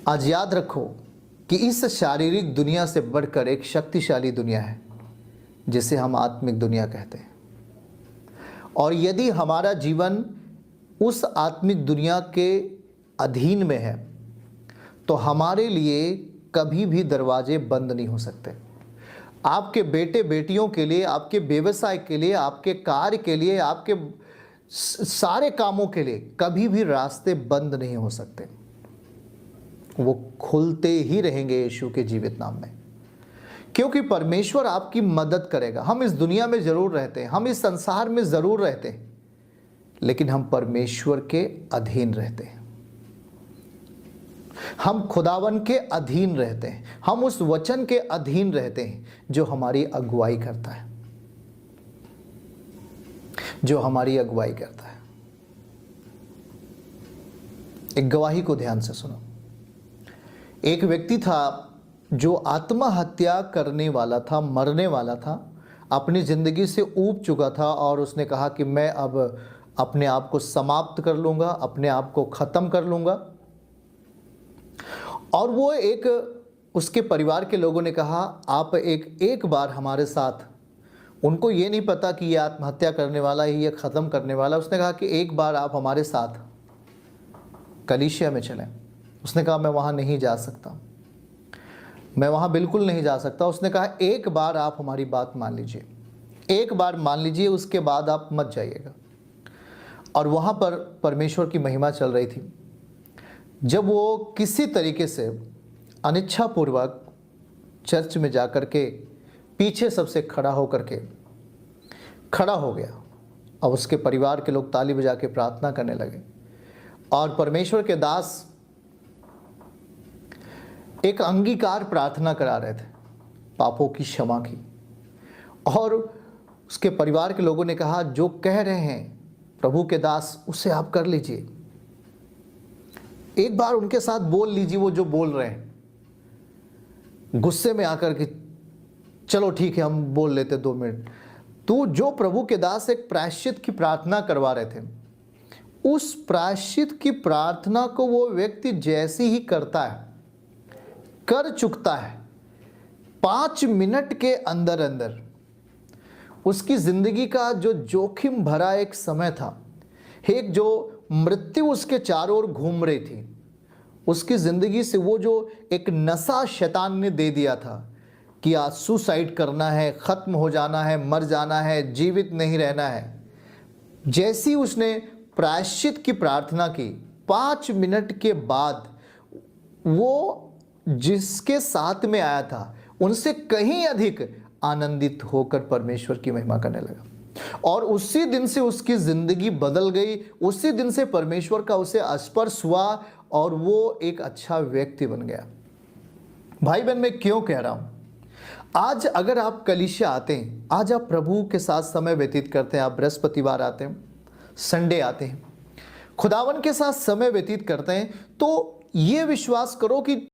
आज याद रखो कि इस शारीरिक दुनिया से बढ़कर एक शक्तिशाली दुनिया है जिसे हम आत्मिक दुनिया कहते हैं। और यदि हमारा जीवन उस आत्मिक दुनिया के अधीन में है तो हमारे लिए कभी भी दरवाजे बंद नहीं हो सकते। आपके बेटे बेटियों के लिए, आपके व्यवसाय के लिए, आपके कार्य के लिए, आपके सारे कामों के लिए कभी भी रास्ते बंद नहीं हो सकते। वो खुलते ही रहेंगे यीशु के जीवित नाम में, क्योंकि परमेश्वर आपकी मदद करेगा। हम इस दुनिया में जरूर रहते हैं, हम इस संसार में जरूर रहते हैं, लेकिन हम परमेश्वर के अधीन रहते हैं। हम खुदावन के अधीन रहते हैं, हम उस वचन के अधीन रहते हैं जो हमारी अगुवाई करता है, जो हमारी अगुवाई करता है। एक गवाही को ध्यान से सुनो। एक व्यक्ति था जो आत्महत्या करने वाला था, मरने वाला था, अपनी जिंदगी से ऊब चुका था और उसने कहा कि मैं अब अपने आप को समाप्त कर लूंगा, अपने आप को खत्म कर लूंगा। और वो उसके परिवार के लोगों ने कहा आप एक बार हमारे साथ, उनको ये नहीं पता कि ये आत्महत्या करने वाला है, ये ख़त्म करने वाला। उसने कहा कि एक बार आप हमारे साथ कलीसिया में चलें। उसने कहा मैं वहाँ नहीं जा सकता, मैं वहाँ बिल्कुल नहीं जा सकता। उसने कहा एक बार आप हमारी बात मान लीजिए, एक बार मान लीजिए, उसके बाद आप मत जाइएगा। और वहाँ पर परमेश्वर की महिमा चल रही थी। जब वो किसी तरीके से अनिच्छापूर्वक चर्च में जाकर के पीछे सबसे खड़ा हो गया और उसके परिवार के लोग ताली बजा के प्रार्थना करने लगे और परमेश्वर के दास एक अंगीकार प्रार्थना करा रहे थे पापों की क्षमा की। और उसके परिवार के लोगों ने कहा जो कह रहे हैं प्रभु के दास उसे आप कर लीजिए, एक बार उनके साथ बोल लीजिए वो जो बोल रहे हैं। गुस्से में आकर के चलो ठीक है हम बोल लेते 2 मिनट। तो जो प्रभु के दास एक प्रायश्चित की प्रार्थना करवा रहे थे, उस प्रायश्चित की प्रार्थना को वो व्यक्ति जैसे ही कर चुकता है, 5 मिनट के अंदर अंदर उसकी जिंदगी का जो जोखिम भरा एक समय था, एक जो मृत्यु उसके चारों ओर घूम रही थी, उसकी जिंदगी से वो जो एक नशा शैतान ने दे दिया था कि आज सुसाइड करना है, खत्म हो जाना है, मर जाना है, जीवित नहीं रहना है, जैसी उसने प्रायश्चित की प्रार्थना की, 5 मिनट के बाद वो जिसके साथ में आया था उनसे कहीं अधिक आनंदित होकर परमेश्वर की महिमा करने लगा। और उसी दिन से उसकी जिंदगी बदल गई, उसी दिन से परमेश्वर का उसे स्पर्श हुआ और वो एक अच्छा व्यक्ति बन गया। भाई बहन, मैं क्यों कह रहा हूं, आज अगर आप कलीसिया आते हैं, आज आप प्रभु के साथ समय व्यतीत करते हैं, आप बृहस्पतिवार आते हैं, संडे आते हैं, खुदावन के साथ समय व्यतीत करते हैं, तो ये विश्वास करो कि